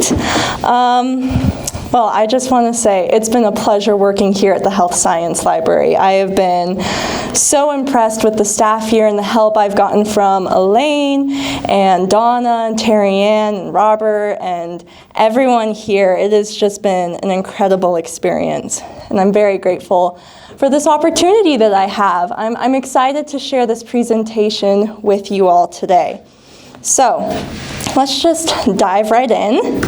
great. Well, I just want to say it's been a pleasure working here at the Health Science Library. I have been so impressed with the staff here and the help I've gotten from Elaine and Donna and Terry Ann and Robert and everyone here. It has just been an incredible experience, and I'm very grateful for this opportunity that I have. I'm excited to share this presentation with you all today. So, let's just dive right in.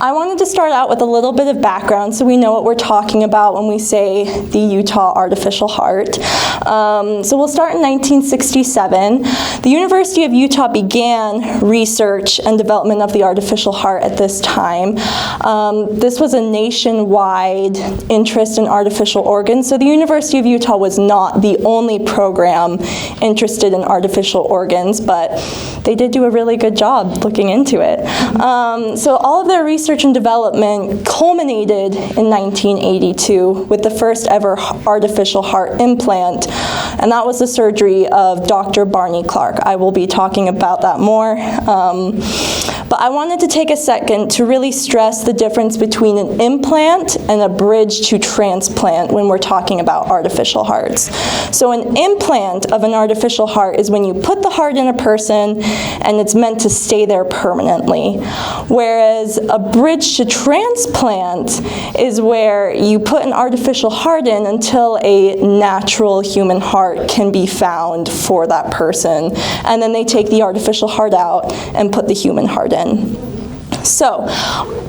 I wanted to start out with a little bit of background so we know what we're talking about when we say the Utah artificial heart. So we'll start in 1967. The University of Utah began research and development of the artificial heart at this time. This was a nationwide interest in artificial organs, so the University of Utah was not the only program interested in artificial organs, but they did do a really good job looking into it. So all of their research and development culminated in 1982 with the first ever artificial heart implant, and that was the surgery of Dr. Barney Clark. I will be talking about that more. But I wanted to take a second to really stress the difference between an implant and a bridge to transplant when we're talking about artificial hearts. So an implant of an artificial heart is when you put the heart in a person and it's meant to stay there permanently. Whereas a bridge to transplant is where you put an artificial heart in until a natural human heart can be found for that person. And then they take the artificial heart out and put the human heart in. So,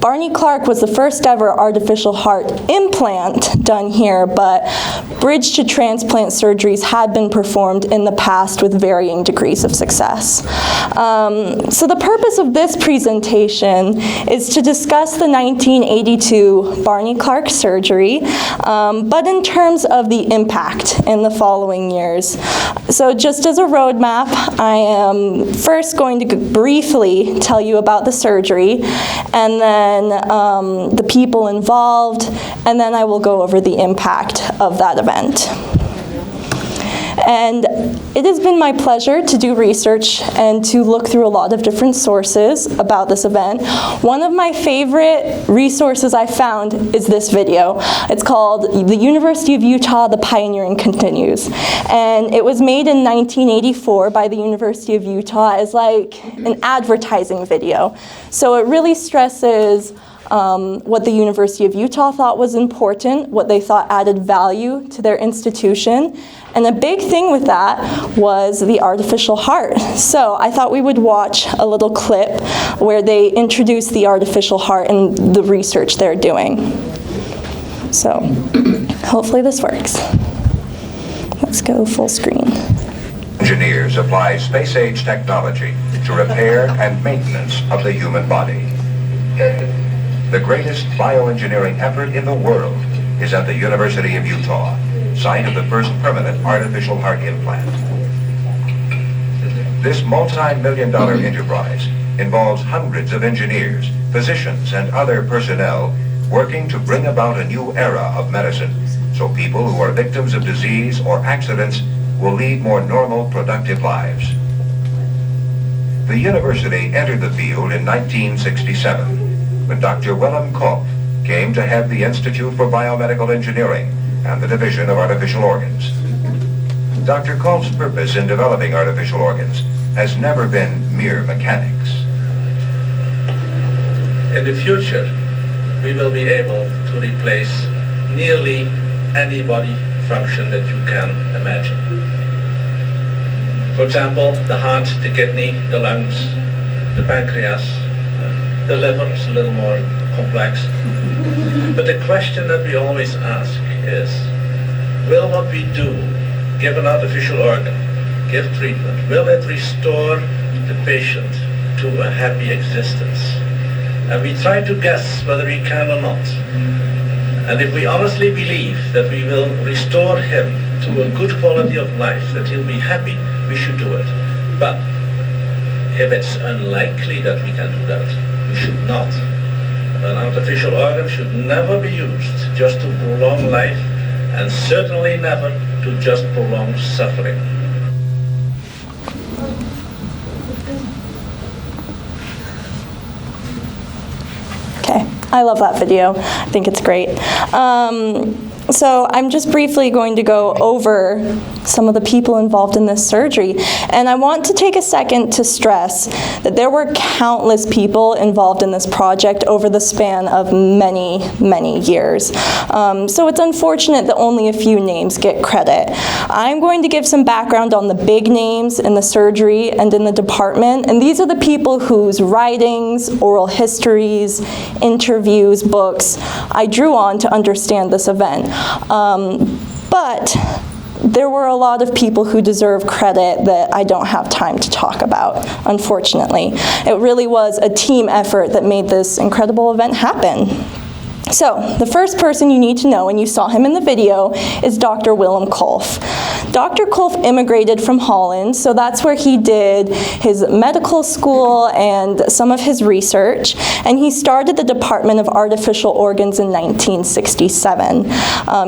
Barney Clark was the first ever artificial heart implant done here, but bridge to transplant surgeries had been performed in the past with varying degrees of success. So the purpose of this presentation is to discuss the 1982 Barney Clark surgery, but in terms of the impact in the following years. So just as a roadmap, I am first going to briefly tell you about the surgery, and then the people involved, and then I will go over the impact of that event. And it has been my pleasure to do research and to look through a lot of different sources about this event. One of my favorite resources I found is this video. It's called The University of Utah, The Pioneering Continues. And it was made in 1984 by the University of Utah as like an advertising video. So it really stresses what the University of Utah thought was important, what they thought added value to their institution. And a big thing with that was the artificial heart. So I thought we would watch a little clip where they introduce the artificial heart and the research they're doing. So hopefully this works. Let's go full screen. Engineers apply space-age technology to repair and maintenance of the human body. The greatest bioengineering effort in the world is at the University of Utah, site of the first permanent artificial heart implant. This multi-million-dollar enterprise involves hundreds of engineers, physicians, and other personnel working to bring about a new era of medicine, so people who are victims of disease or accidents will lead more normal, productive lives. The university entered the field in 1967, when Dr. Willem Kulp came to head the Institute for Biomedical Engineering and the Division of Artificial Organs. Dr. Kulp's purpose in developing artificial organs has never been mere mechanics. In the future, we will be able to replace nearly any body function that you can imagine. For example, the heart, the kidney, the lungs, the pancreas, the liver is a little more complex. But the question that we always ask is, will what we do, give an artificial organ, give treatment, will it restore the patient to a happy existence? And we try to guess whether we can or not. And if we honestly believe that we will restore him to a good quality of life, that he'll be happy, we should do it. But if it's unlikely that we can do that, we should not. An artificial organ should never be used just to prolong life, and certainly never to just prolong suffering. Okay, I love that video. I think it's great. So I'm just briefly going to go over some of the people involved in this surgery. And I want to take a second to stress that there were countless people involved in this project over the span of many, many years. So it's unfortunate that only a few names get credit. I'm going to give some background on the big names in the surgery and in the department. And these are the people whose writings, oral histories, interviews, books I drew on to understand this event. But there were a lot of people who deserve credit that I don't have time to talk about, unfortunately. It really was a team effort that made this incredible event happen. So, the first person you need to know, and you saw him in the video, is Dr. Willem Kulp. Dr. Kulp immigrated from Holland, so that's where he did his medical school and some of his research, and he started the Department of Artificial Organs in 1967.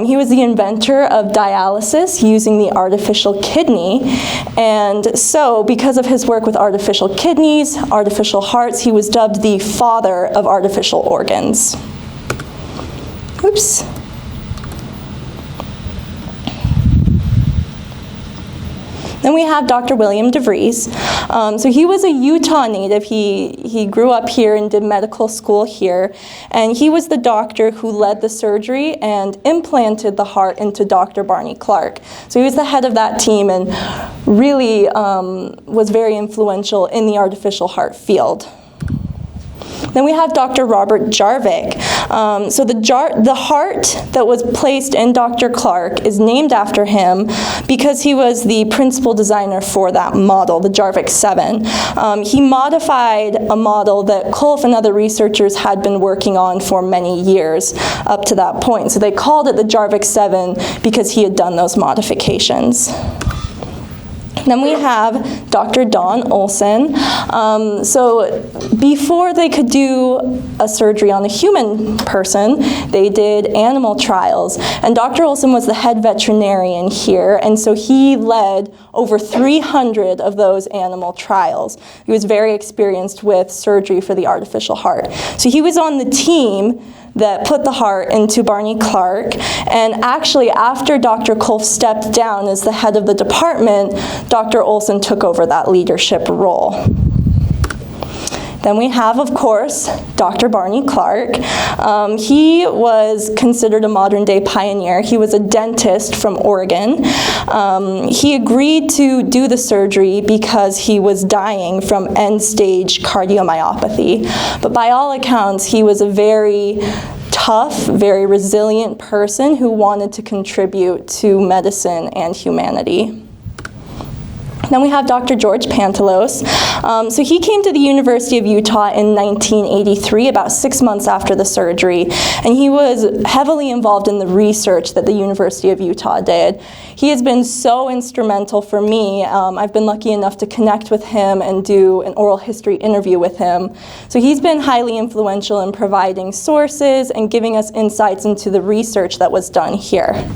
He was the inventor of dialysis using the artificial kidney, and so because of his work with artificial kidneys, artificial hearts, he was dubbed the father of artificial organs. Oops. Then we have Dr. William DeVries. So he was a Utah native. He grew up here and did medical school here. And he was the doctor who led the surgery and implanted the heart into Dr. Barney Clark. So he was the head of that team and really was very influential in the artificial heart field. Then we have Dr. Robert Jarvik. So the heart that was placed in Dr. Clark is named after him because he was the principal designer for that model, the Jarvik 7. He modified a model that Kulp and other researchers had been working on for many years up to that point. So they called it the Jarvik 7 because he had done those modifications. Then we have Dr. Don Olson. So before they could do a surgery on a human person, they did animal trials. And Dr. Olson was the head veterinarian here, and so he led over 300 of those animal trials. He was very experienced with surgery for the artificial heart. So he was on the team that put the heart into Barney Clark, and actually after Dr. Kulp stepped down as the head of the department, Dr. Olson took over that leadership role. Then we have, of course, Dr. Barney Clark. He was considered a modern-day pioneer. He was a dentist from Oregon. He agreed to do the surgery because he was dying from end-stage cardiomyopathy. But by all accounts, he was a very tough, very resilient person who wanted to contribute to medicine and humanity. Then we have Dr. George Pantalos. So he came to the University of Utah in 1983, about 6 months after the surgery, and he was heavily involved in the research that the University of Utah did. He has been so instrumental for me. I've been lucky enough to connect with him and do an oral history interview with him. So he's been highly influential in providing sources and giving us insights into the research that was done here.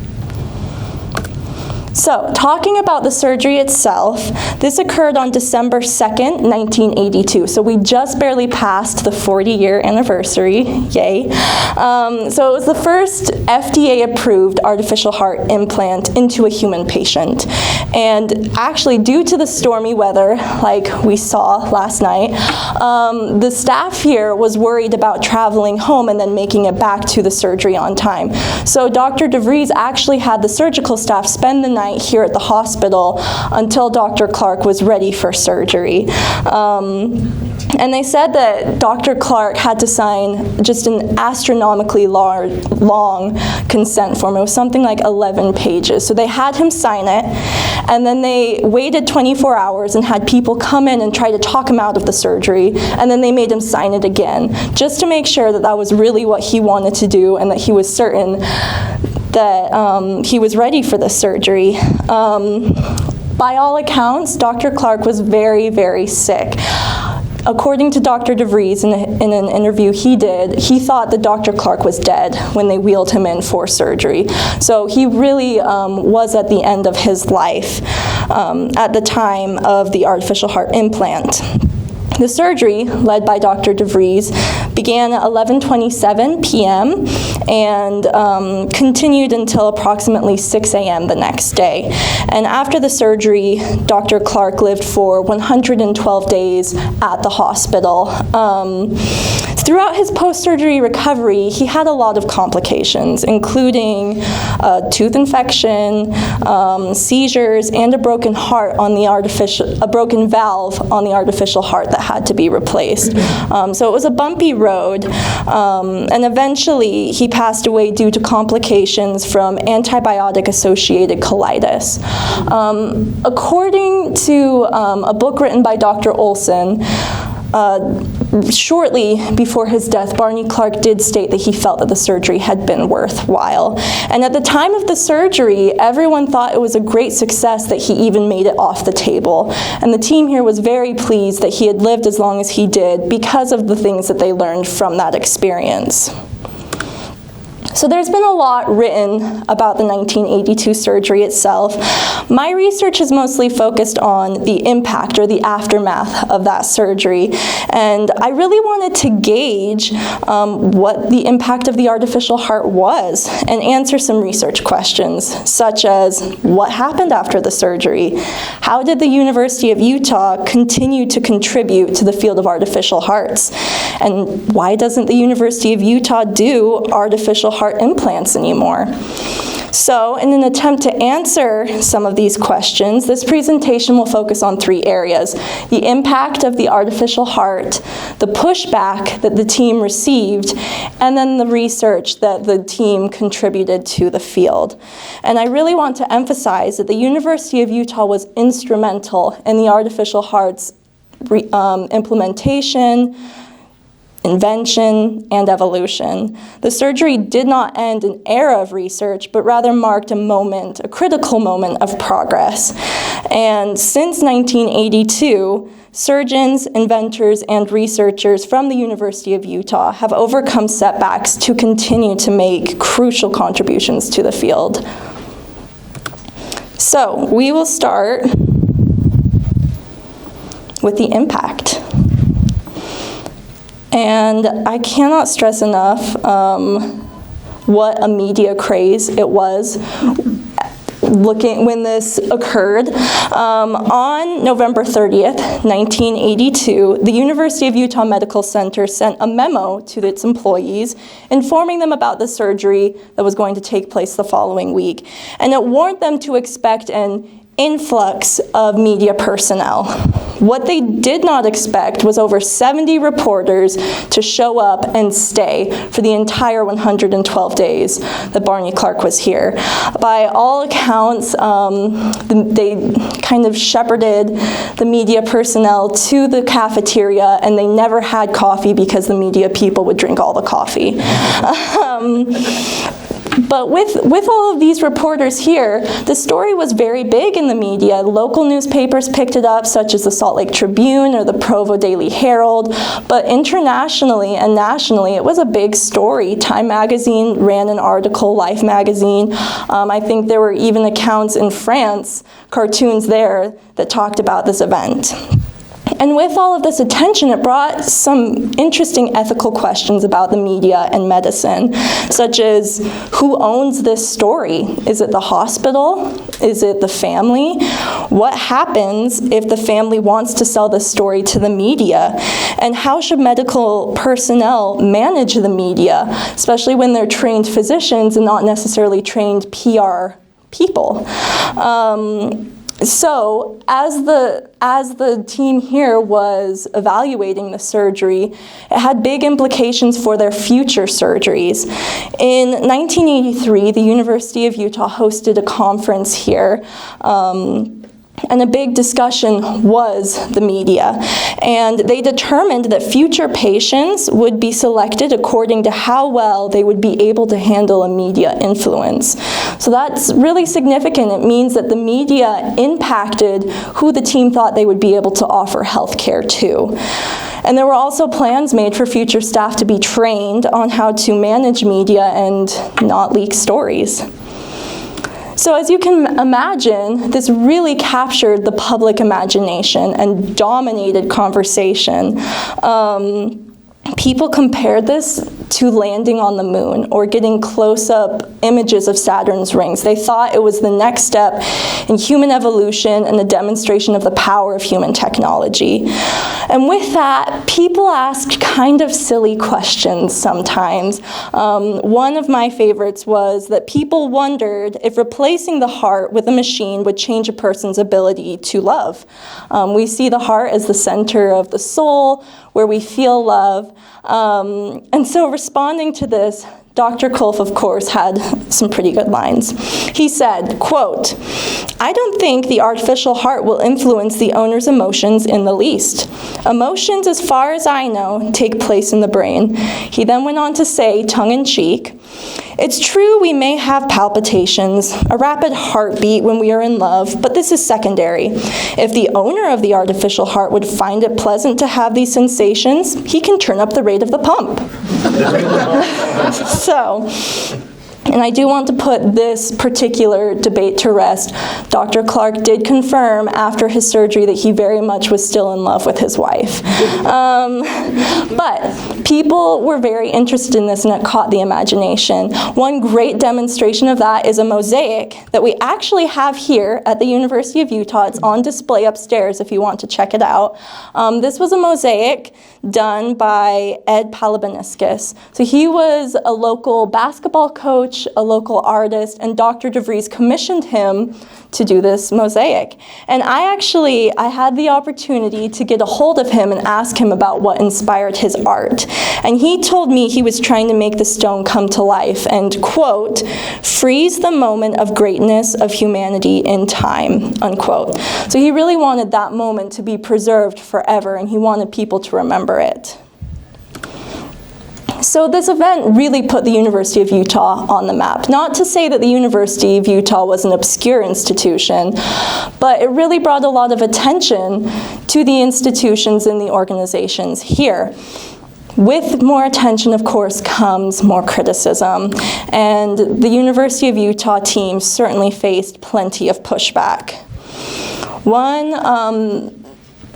So, talking about the surgery itself, this occurred on December 2nd, 1982. So we just barely passed the 40-year anniversary, yay. So it was the first FDA-approved artificial heart implant into a human patient. And actually, due to the stormy weather, like we saw last night, the staff here was worried about traveling home and then making it back to the surgery on time. So Dr. DeVries actually had the surgical staff spend the night here at the hospital until Dr. Clark was ready for surgery. And they said that Dr. Clark had to sign just an astronomically long consent form. It was something like 11 pages. So they had him sign it, and then they waited 24 hours and had people come in and try to talk him out of the surgery, and then they made him sign it again, just to make sure that that was really what he wanted to do and that he was certain that he was ready for the surgery. By all accounts, Dr. Clark was very, very sick. According to Dr. DeVries, in an interview he did, he thought that Dr. Clark was dead when they wheeled him in for surgery. So he really was at the end of his life at the time of the artificial heart implant. The surgery, led by Dr. DeVries, began at 11:27 p.m. and continued until approximately 6 a.m. the next day. And after the surgery, Dr. Clark lived for 112 days at the hospital. Throughout his post-surgery recovery, he had a lot of complications, including a tooth infection, seizures, and a broken valve on the artificial heart that had to be replaced. So it was a bumpy road, and eventually he passed away due to complications from antibiotic-associated colitis. According to a book written by Dr. Olson, shortly before his death, Barney Clark did state that he felt that the surgery had been worthwhile. And at the time of the surgery, everyone thought it was a great success that he even made it off the table. And the team here was very pleased that he had lived as long as he did because of the things that they learned from that experience. So there's been a lot written about the 1982 surgery itself. My research is mostly focused on the impact or the aftermath of that surgery. And I really wanted to gauge what the impact of the artificial heart was and answer some research questions, such as what happened after the surgery? How did the University of Utah continue to contribute to the field of artificial hearts? And why doesn't the University of Utah do artificial heart implants anymore? So, in an attempt to answer some of these questions, this presentation will focus on 3 areas: the impact of the artificial heart, the pushback that the team received, and then the research that the team contributed to the field. And I really want to emphasize that the University of Utah was instrumental in the artificial heart's implementation, invention, and evolution. The surgery did not end an era of research, but rather marked a critical moment of progress. And since 1982, surgeons, inventors, and researchers from the University of Utah have overcome setbacks to continue to make crucial contributions to the field. So, we will start with the impact. And I cannot stress enough what a media craze it was when this occurred. On November 30th, 1982, the University of Utah Medical Center sent a memo to its employees informing them about the surgery that was going to take place the following week. And it warned them to expect an influx of media personnel. What they did not expect was over 70 reporters to show up and stay for the entire 112 days that Barney Clark was here. By all accounts, they kind of shepherded the media personnel to the cafeteria, and they never had coffee because the media people would drink all the coffee. But with all of these reporters here, the story was very big in the media. Local newspapers picked it up, such as the Salt Lake Tribune or the Provo Daily Herald. But internationally and nationally, it was a big story. Time magazine ran an article, Life magazine. I think there were even accounts in France, cartoons there, that talked about this event. And with all of this attention, it brought some interesting ethical questions about the media and medicine, such as who owns this story? Is it the hospital? Is it the family? What happens if the family wants to sell this story to the media? And how should medical personnel manage the media, especially when they're trained physicians and not necessarily trained PR people? So, as the team here was evaluating the surgery, it had big implications for their future surgeries. In 1983, the University of Utah hosted a conference here, and a big discussion was the media. And they determined that future patients would be selected according to how well they would be able to handle a media influence. So that's really significant. It means that the media impacted who the team thought they would be able to offer health care to. And there were also plans made for future staff to be trained on how to manage media and not leak stories. So as you can imagine, this really captured the public imagination and dominated conversation. People compared this to landing on the moon or getting close-up images of Saturn's rings. They thought it was the next step in human evolution and a demonstration of the power of human technology. And with that, people asked kind of silly questions sometimes. One of my favorites was that people wondered if replacing the heart with a machine would change a person's ability to love. We see the heart as the center of the soul, where we feel love. And so responding to this, Dr. Kulp, of course, had some pretty good lines. He said, quote, "I don't think the artificial heart will influence the owner's emotions in the least. Emotions, as far as I know, take place in the brain." He then went on to say, tongue-in-cheek, "It's true we may have palpitations, a rapid heartbeat when we are in love, but this is secondary. If the owner of the artificial heart would find it pleasant to have these sensations, he can turn up the rate of the pump." So, and I do want to put this particular debate to rest. Dr. Clark did confirm after his surgery that he very much was still in love with his wife. But people were very interested in this, and it caught the imagination. One great demonstration of that is a mosaic that we actually have here at the University of Utah. It's on display upstairs if you want to check it out. This was a mosaic done by Ed Palabaniscus. So he was a local basketball coach, a local artist, and Dr. DeVries commissioned him to do this mosaic. And I had the opportunity to get a hold of him and ask him about what inspired his art. And he told me he was trying to make the stone come to life and, quote, "freeze the moment of greatness of humanity in time," unquote. So he really wanted that moment to be preserved forever, and he wanted people to remember it. So this event really put the University of Utah on the map. Not to say that the University of Utah was an obscure institution, but it really brought a lot of attention to the institutions and the organizations here. With more attention, of course, comes more criticism, and the University of Utah team certainly faced plenty of pushback. One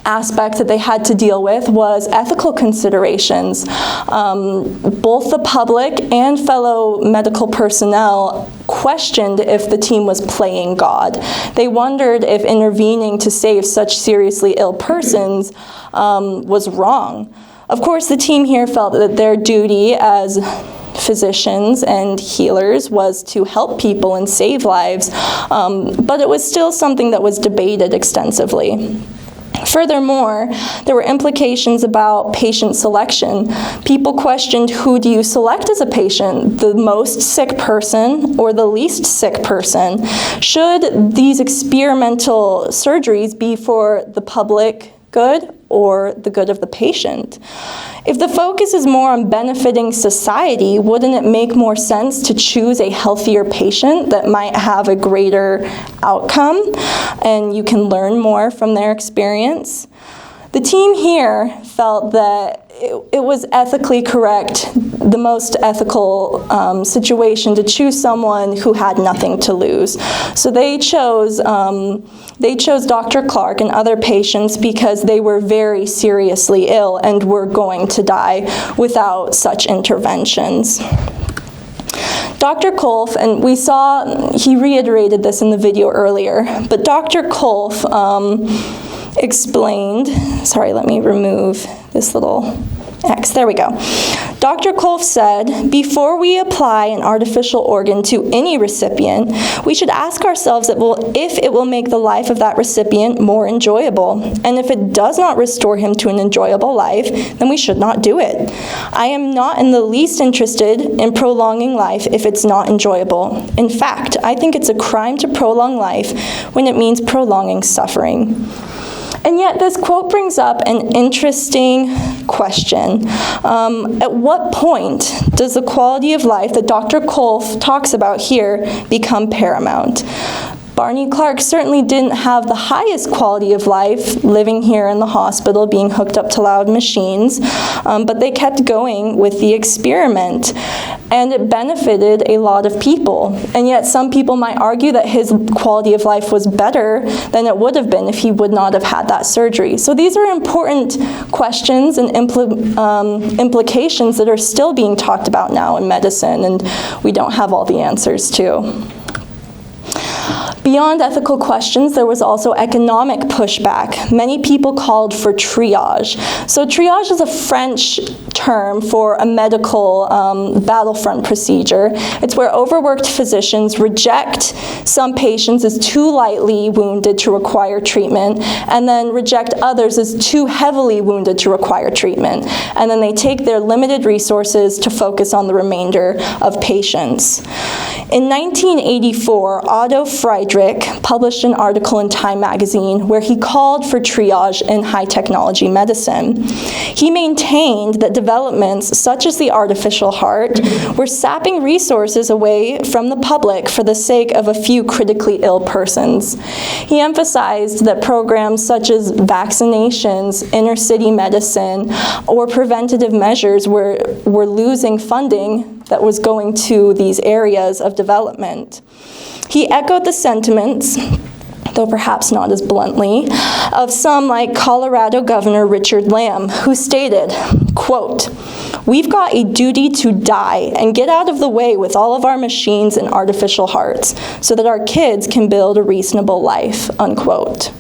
aspect that they had to deal with was ethical considerations. Both the public and fellow medical personnel questioned if the team was playing God. They wondered if intervening to save such seriously ill persons was wrong. Of course, the team here felt that their duty as physicians and healers was to help people and save lives, but it was still something that was debated extensively. Furthermore, there were implications about patient selection. People questioned, who do you select as a patient? The most sick person or the least sick person? Should these experimental surgeries be for the public good or the good of the patient? If the focus is more on benefiting society, wouldn't it make more sense to choose a healthier patient that might have a greater outcome and you can learn more from their experience? The team here felt that it was ethically correct, the most ethical situation to choose someone who had nothing to lose. So they chose Dr. Clark and other patients because they were very seriously ill and were going to die without such interventions. Dr. Kulp, and we saw, he reiterated this in the video earlier, but Dr. Kulp explained, sorry, let me remove this little X, there we go. Dr. Kulp said, before we apply an artificial organ to any recipient, we should ask ourselves if it will make the life of that recipient more enjoyable. And if it does not restore him to an enjoyable life, then we should not do it. I am not in the least interested in prolonging life if it's not enjoyable. In fact, I think it's a crime to prolong life when it means prolonging suffering. And yet this quote brings up an interesting question. At what point does the quality of life that Dr. Kulp talks about here become paramount? Barney Clark certainly didn't have the highest quality of life living here in the hospital, being hooked up to loud machines, but they kept going with the experiment, and it benefited a lot of people. And yet some people might argue that his quality of life was better than it would have been if he would not have had that surgery. So these are important questions and implications that are still being talked about now in medicine, and we don't have all the answers to. Beyond ethical questions, there was also economic pushback. Many people called for triage. So triage is a French term for a medical battlefront procedure. It's where overworked physicians reject some patients as too lightly wounded to require treatment, and then reject others as too heavily wounded to require treatment. And then they take their limited resources to focus on the remainder of patients. In 1984, Otto Friedrich published an article in Time magazine where he called for triage in high technology medicine. He maintained that developments such as the artificial heart were sapping resources away from the public for the sake of a few critically ill persons. He emphasized that programs such as vaccinations, inner city medicine, or preventative measures were losing funding that was going to these areas of development. He echoed the sentiments, though perhaps not as bluntly, of some like Colorado Governor Richard Lamb, who stated, quote, "We've got a duty to die and get out of the way with all of our machines and artificial hearts so that our kids can build a reasonable life," unquote.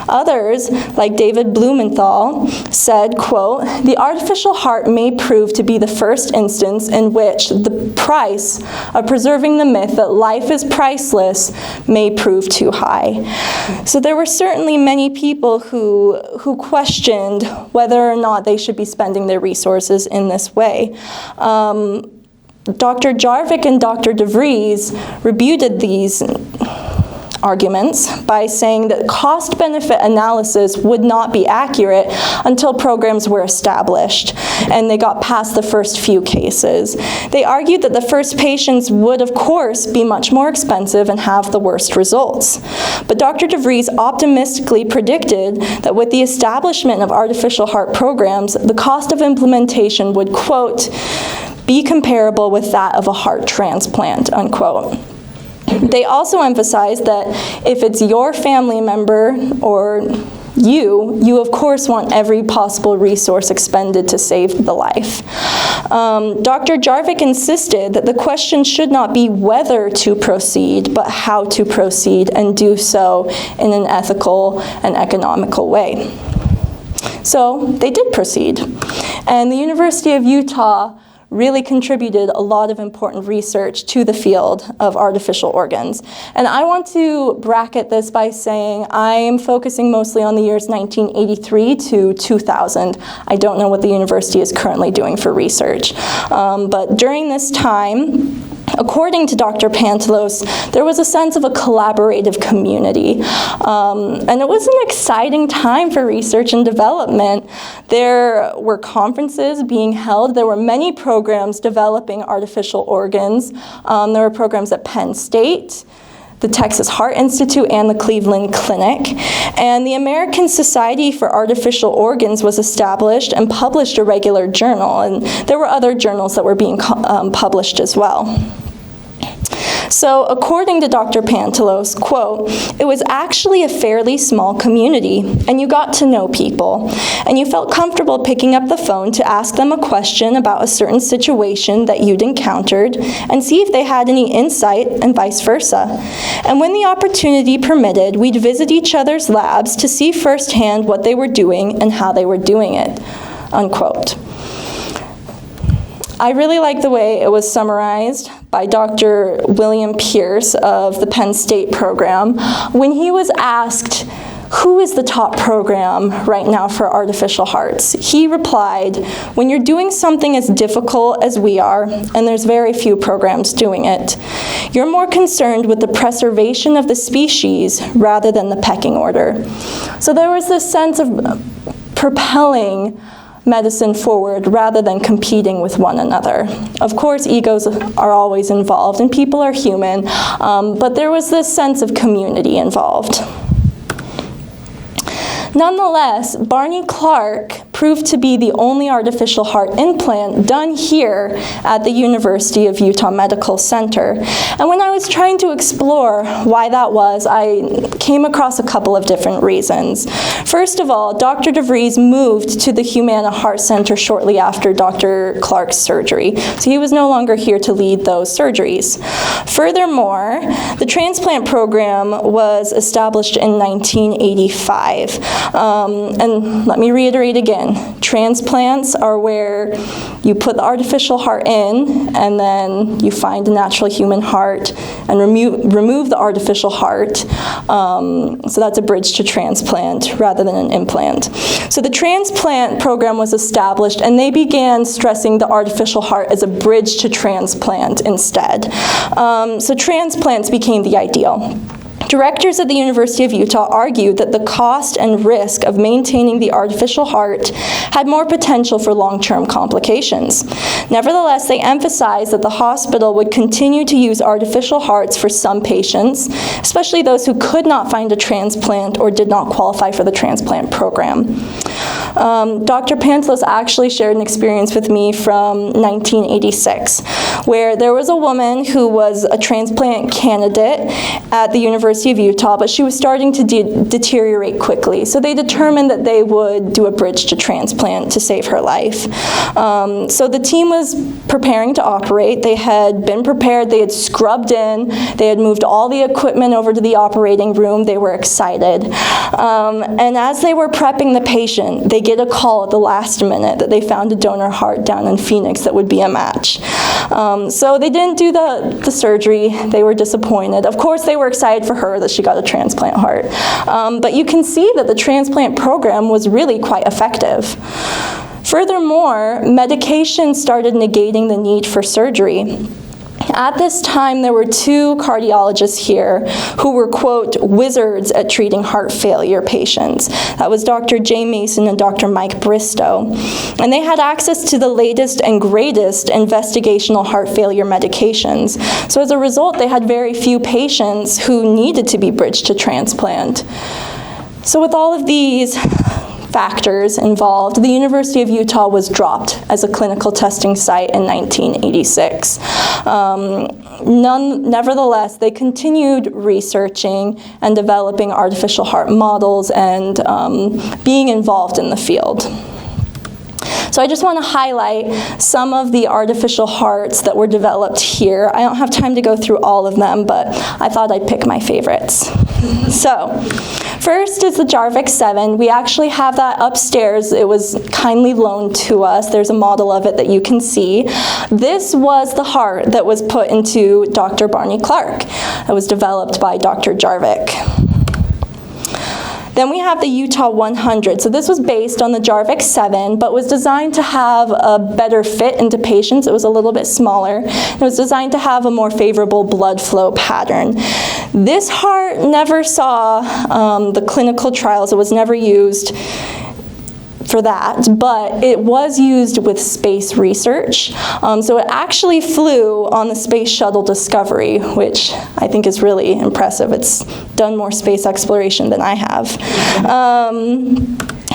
Others, like David Blumenthal, said, quote, "The artificial heart may prove to be the first instance in which the price of preserving the myth that life is priceless may prove too high." So there were certainly many people who questioned whether or not they should be spending their resources in this way. Dr. Jarvik and Dr. DeVries rebutted these arguments by saying that cost-benefit analysis would not be accurate until programs were established and they got past the first few cases. They argued that the first patients would, of course, be much more expensive and have the worst results. But Dr. DeVries optimistically predicted that with the establishment of artificial heart programs, the cost of implementation would, quote, "be comparable with that of a heart transplant," unquote. They also emphasized that if it's your family member or you of course want every possible resource expended to save the life. Dr. Jarvik insisted that the question should not be whether to proceed, but how to proceed and do so in an ethical and economical way. So they did proceed. And the University of Utah really contributed a lot of important research to the field of artificial organs. And I want to bracket this by saying I am focusing mostly on the years 1983 to 2000. I don't know what the university is currently doing for research. But during this time, according to Dr. Pantalos, there was a sense of a collaborative community. And it was an exciting time for research and development. There were conferences being held. There were many programs developing artificial organs. There were programs at Penn State, the Texas Heart Institute, and the Cleveland Clinic. And the American Society for Artificial Organs was established and published a regular journal. And there were other journals that were being published as well. So according to Dr. Pantalos, quote, "It was actually a fairly small community, and you got to know people, and you felt comfortable picking up the phone to ask them a question about a certain situation that you'd encountered and see if they had any insight and vice versa. And when the opportunity permitted, we'd visit each other's labs to see firsthand what they were doing and how they were doing it," unquote. I really like the way it was summarized by Dr. William Pierce of the Penn State program when he was asked, who is the top program right now for artificial hearts? He replied, "When you're doing something as difficult as we are, and there's very few programs doing it, you're more concerned with the preservation of the species rather than the pecking order." So there was this sense of propelling medicine forward rather than competing with one another. Of course, egos are always involved, and people are human, but there was this sense of community involved. Nonetheless, Barney Clark proved to be the only artificial heart implant done here at the University of Utah Medical Center. And when I was trying to explore why that was, I came across a couple of different reasons. First of all, Dr. DeVries moved to the Humana Heart Center shortly after Dr. Clark's surgery, so he was no longer here to lead those surgeries. Furthermore, the transplant program was established in 1985. And let me reiterate again, transplants are where you put the artificial heart in, and then you find a natural human heart and remove the artificial heart. So that's a bridge to transplant rather than an implant. So the transplant program was established, and they began stressing the artificial heart as a bridge to transplant instead. So transplants became the ideal. Directors at the University of Utah argued that the cost and risk of maintaining the artificial heart had more potential for long-term complications. Nevertheless, they emphasized that the hospital would continue to use artificial hearts for some patients, especially those who could not find a transplant or did not qualify for the transplant program. Dr. Pantalos actually shared an experience with me from 1986, where there was a woman who was a transplant candidate at the University of Utah, but she was starting to deteriorate quickly. So they determined that they would do a bridge to transplant to save her life. So the team was preparing to operate. They had been prepared. They had scrubbed in. They had moved all the equipment over to the operating room. They were excited. And as they were prepping the patient, they get a call at the last minute that they found a donor heart down in Phoenix that would be a match. So they didn't do the surgery. They were disappointed. Of course, they were excited for her that she got a transplant heart. But you can see that the transplant program was really quite effective. Furthermore, medication started negating the need for surgery. At this time, there were two cardiologists here who were, quote, wizards at treating heart failure patients. That was Dr. Jay Mason and Dr. Mike Bristow. And they had access to the latest and greatest investigational heart failure medications. So as a result, they had very few patients who needed to be bridged to transplant. So with all of these factors involved, the University of Utah was dropped as a clinical testing site in 1986. Nevertheless, they continued researching and developing artificial heart models and being involved in the field. So I just want to highlight some of the artificial hearts that were developed here. I don't have time to go through all of them, but I thought I'd pick my favorites. So, first is the Jarvik 7. We actually have that upstairs. It was kindly loaned to us. There's a model of it that you can see. This was the heart that was put into Dr. Barney Clark. It was developed by Dr. Jarvik. Then we have the Utah 100. So this was based on the Jarvik 7, but was designed to have a better fit into patients. It was a little bit smaller. It was designed to have a more favorable blood flow pattern. This heart never saw the clinical trials. It was never used for that, but it was used with space research. So it actually flew on the Space Shuttle Discovery, which I think is really impressive. It's done more space exploration than I have.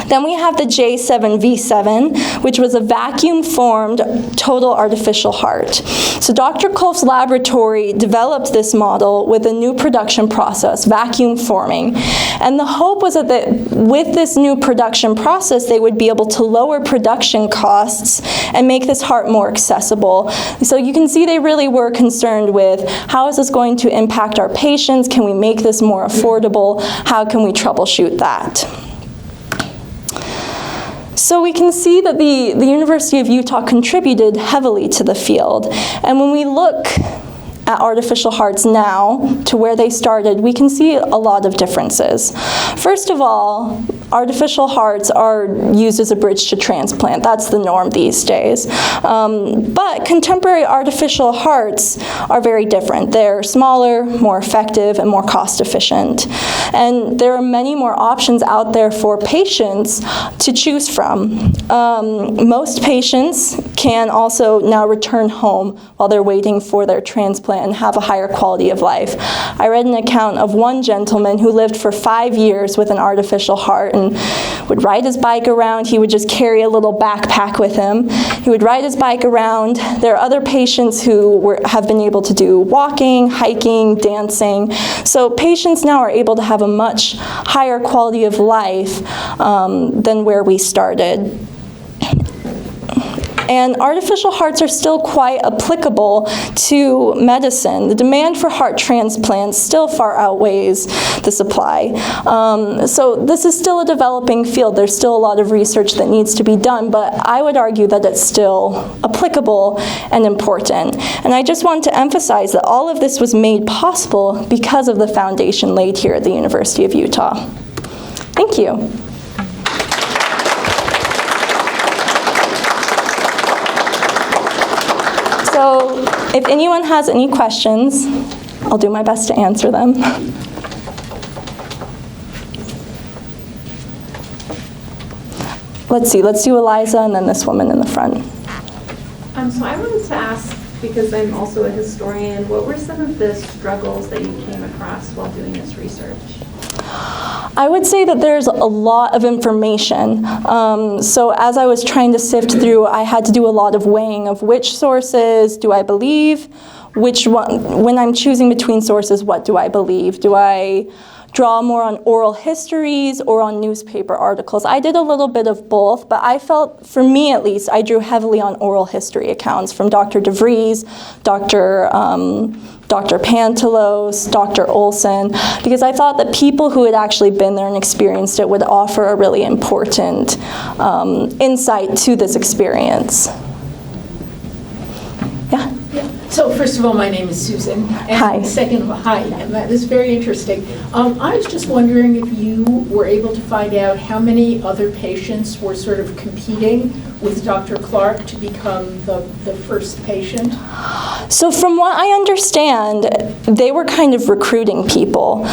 Then we have the J7V7, which was a vacuum-formed total artificial heart. So Dr. Kulp's laboratory developed this model with a new production process, vacuum forming. And the hope was that with this new production process, they would be able to lower production costs and make this heart more accessible. So you can see they really were concerned with how is this going to impact our patients? Can we make this more affordable? How can we troubleshoot that? So we can see that the University of Utah contributed heavily to the field. And when we look at artificial hearts now to where they started, we can see a lot of differences. First of all, artificial hearts are used as a bridge to transplant. That's the norm these days. But contemporary artificial hearts are very different. They're smaller, more effective, and more cost efficient. And there are many more options out there for patients to choose from. Most patients can also now return home while they're waiting for their transplant and have a higher quality of life. I read an account of one gentleman who lived for 5 years with an artificial heart and would ride his bike around. He would just carry a little backpack with him. He would ride his bike around. There are other patients who have been able to do walking, hiking, dancing. So patients now are able to have a much higher quality of life than where we started. And artificial hearts are still quite applicable to medicine. The demand for heart transplants still far outweighs the supply. So this is still a developing field. There's still a lot of research that needs to be done, but I would argue that it's still applicable and important. And I just want to emphasize that all of this was made possible because of the foundation laid here at the University of Utah. Thank you. So if anyone has any questions, I'll do my best to answer them. Let's see, let's do Eliza and then this woman in the front. So I wanted to ask, because I'm also a historian, what were some of the struggles that you came across while doing this research? I would say that there's a lot of information. So as I was trying to sift through, I had to do a lot of weighing of which sources do I believe, which one, when I'm choosing between sources, what do I believe? Do I draw more on oral histories or on newspaper articles? I did a little bit of both, but I felt, for me at least, I drew heavily on oral history accounts from Dr. DeVries, Dr. Pantalos, Dr. Olson, because I thought that people who had actually been there and experienced it would offer a really important insight to this experience. Yeah? So first of all, my name is Susan. And Hi. Second of all, hi, and that is very interesting. I was just wondering if you were able to find out how many other patients were sort of competing with Dr. Clark to become the first patient? So from what I understand, they were kind of recruiting people.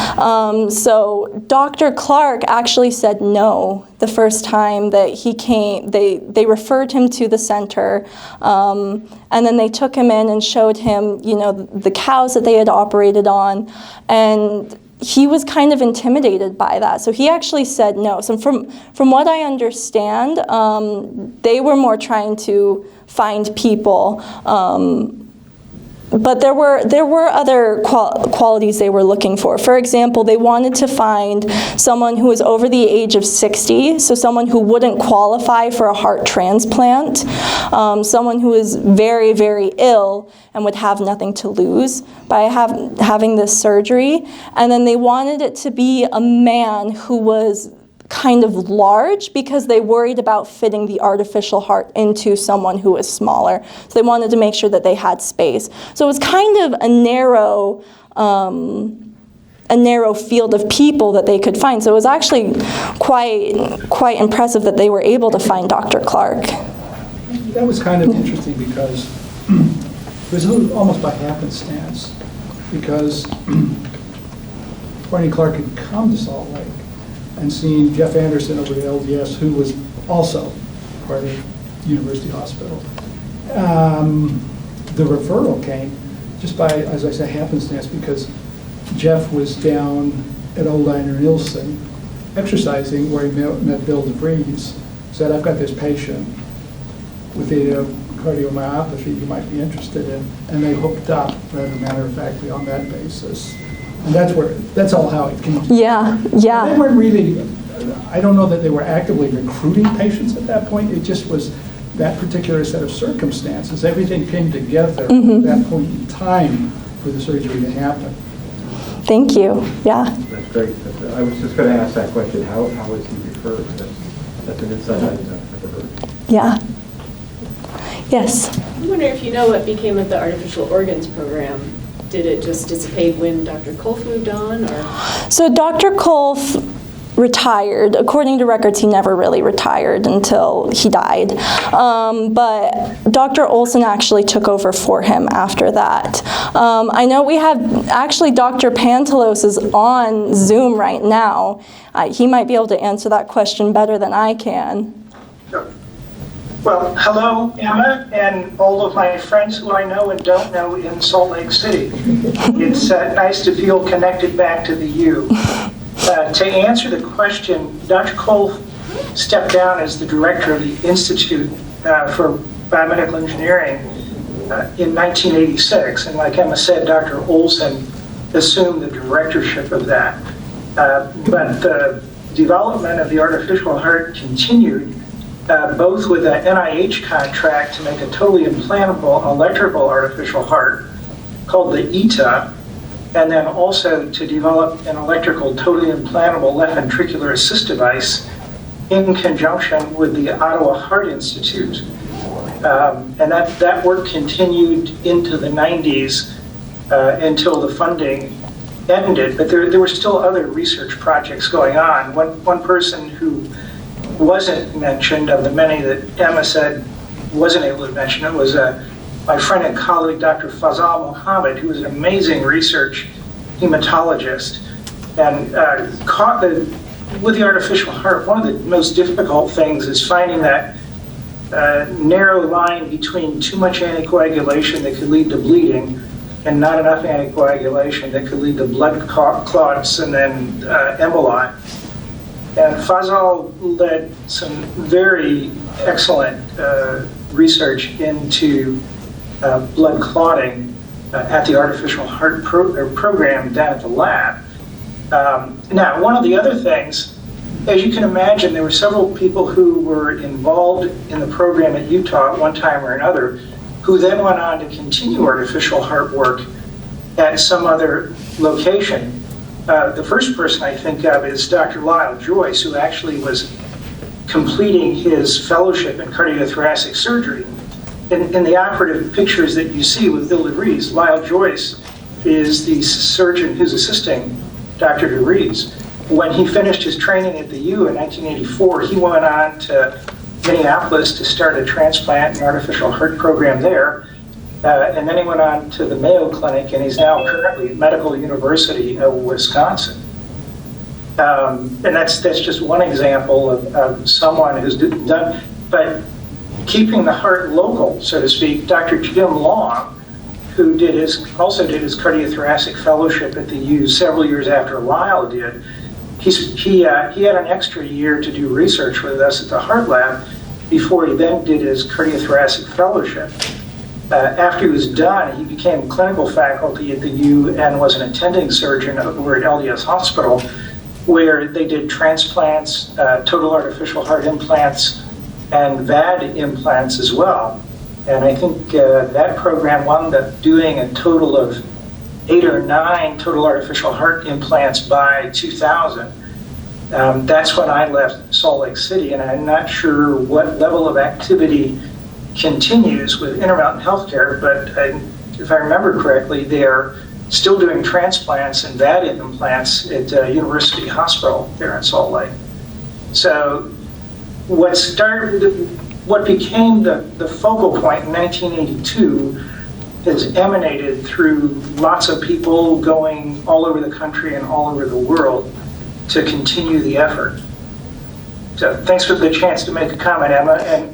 So Dr. Clark actually said no the first time that he came. They referred him to the center, and then they took him in and showed him, you know, the cows that they had operated on, and he was kind of intimidated by that. So he actually said no. So from what I understand, they were more trying to find people. But there were other qualities they were looking for. For example, they wanted to find someone who was over the age of 60, so someone who wouldn't qualify for a heart transplant, someone who is very, very ill and would have nothing to lose by having this surgery. And then they wanted it to be a man who was kind of large because they worried about fitting the artificial heart into someone who was smaller. So they wanted to make sure that they had space. So it was kind of a narrow field of people that they could find. So it was actually quite impressive that they were able to find Dr. Clark. That was kind of interesting because it was almost by happenstance, because Barney Clark had come to Salt Lake and seen Jeff Anderson over at LDS, who was also part of University Hospital. The referral came just by, as I say, happenstance, because Jeff was down at Old Diner in Ilson exercising, where he met Bill DeVries, said, I've got this patient with a cardiomyopathy you might be interested in, and they hooked up, rather matter of factly, on that basis. And that's all how it came. Yeah. They weren't really, I don't know that they were actively recruiting patients at that point. It just was that particular set of circumstances. Everything came together at that point in time for the surgery to happen. Thank you. Yeah. That's great. I was just going to ask that question. How was he referred? That's an insight I've never heard. Yeah. Yes. I wonder if you know what became of the artificial organs program. Did it just dissipate when Dr. Kulp moved on, or? So Dr. Kulp retired. According to records, he never really retired until he died. But Dr. Olson actually took over for him after that. I know we have, actually Dr. Pantalos is on Zoom right now. He might be able to answer that question better than I can. Sure. Well, hello, Emma, and all of my friends who I know and don't know in Salt Lake City. It's nice to feel connected back to the U. To answer the question, Dr. Kulp stepped down as the director of the Institute for Biomedical Engineering in 1986, and like Emma said, Dr. Olson assumed the directorship of that. But the development of the artificial heart continued, both with an NIH contract to make a totally implantable electrical artificial heart called the ETA, and then also to develop an electrical totally implantable left ventricular assist device in conjunction with the Ottawa Heart Institute. And that work continued into the 90s until the funding ended, but there were still other research projects going on. One person who wasn't mentioned of the many that Emma said wasn't able to mention it was my friend and colleague, Dr. Fazal Mohammed, who was an amazing research hematologist, and with the artificial heart, one of the most difficult things is finding that narrow line between too much anticoagulation that could lead to bleeding and not enough anticoagulation that could lead to blood clots and then emboli. And Fazal led some very excellent research into blood clotting at the artificial heart program down at the lab. Now, one of the other things, as you can imagine, there were several people who were involved in the program at Utah at one time or another, who then went on to continue artificial heart work at some other location. The first person I think of is Dr. Lyle Joyce, who actually was completing his fellowship in cardiothoracic surgery. In the operative pictures that you see with Bill DeVries, Lyle Joyce is the surgeon who's assisting Dr. DeVries. When he finished his training at the U in 1984, he went on to Minneapolis to start a transplant and artificial heart program there. And then he went on to the Mayo Clinic, and he's now currently at Medical University of Wisconsin. And that's just one example of someone who's done, but keeping the heart local, so to speak, Dr. Jim Long, who also did his cardiothoracic fellowship at the U several years after Lyle did, he had an extra year to do research with us at the Heart Lab before he then did his cardiothoracic fellowship. After he was done, he became clinical faculty at the U and was an attending surgeon over at LDS Hospital, where they did transplants, total artificial heart implants, and VAD implants as well. And I think that program wound up doing a total of 8 or 9 total artificial heart implants by 2000. That's when I left Salt Lake City, and I'm not sure what level of activity continues with Intermountain Healthcare, but if I remember correctly, they're still doing transplants and VAD implants at University Hospital there in Salt Lake. So what became the focal point in 1982 has emanated through lots of people going all over the country and all over the world to continue the effort. So thanks for the chance to make a comment, Emma, and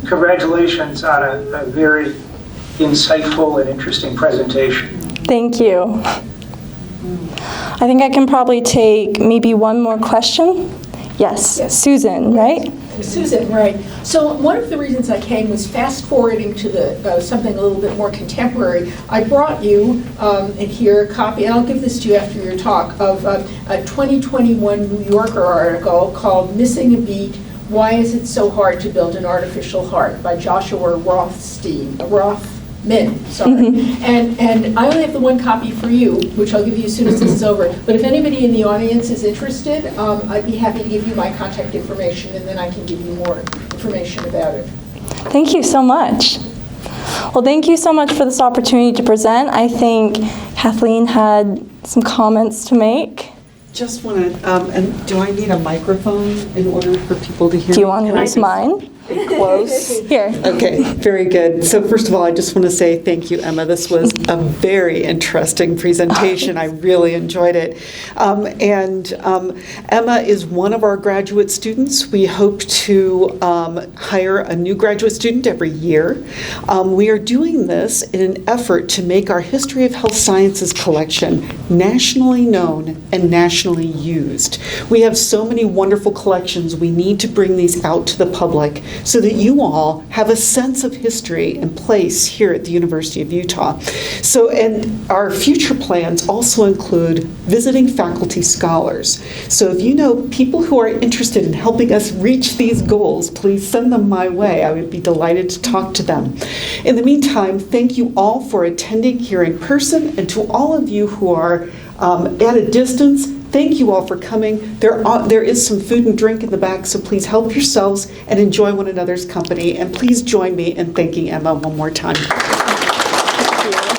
congratulations on a very insightful and interesting presentation. Thank you. I think I can probably take maybe one more question. Yes. Susan, right? Susan, right. So one of the reasons I came was fast forwarding to the something a little bit more contemporary. I brought you in here a copy, and I'll give this to you after your talk, of a 2021 New Yorker article called Missing a Beat, Why Is It So Hard to Build an Artificial Heart by Joshua Rothman, And I only have the one copy for you, which I'll give you as soon as this is over. But if anybody in the audience is interested, I'd be happy to give you my contact information, and then I can give you more information about it. Thank you so much. Well, thank you so much for this opportunity to present. I think Kathleen had some comments to make. just want to, and do I need a microphone in order for people to hear? Do you want to use mine? Close. Here. Okay, very good. So first of all, I just want to say thank you, Emma. This was a very interesting presentation. I really enjoyed it. Emma is one of our graduate students. We hope to hire a new graduate student every year. We are doing this in an effort to make our History of Health Sciences collection nationally known and nationally used. We have so many wonderful collections. We need to bring these out to the public so that you all have a sense of history and place here at the University of Utah. So, and our future plans also include visiting faculty scholars. So if you know people who are interested in helping us reach these goals, please send them my way. I would be delighted to talk to them. In the meantime, thank you all for attending here in person, and to all of you who are at a distance, thank you all for coming. There is some food and drink in the back, so please help yourselves and enjoy one another's company. And please join me in thanking Emma one more time. Thank you.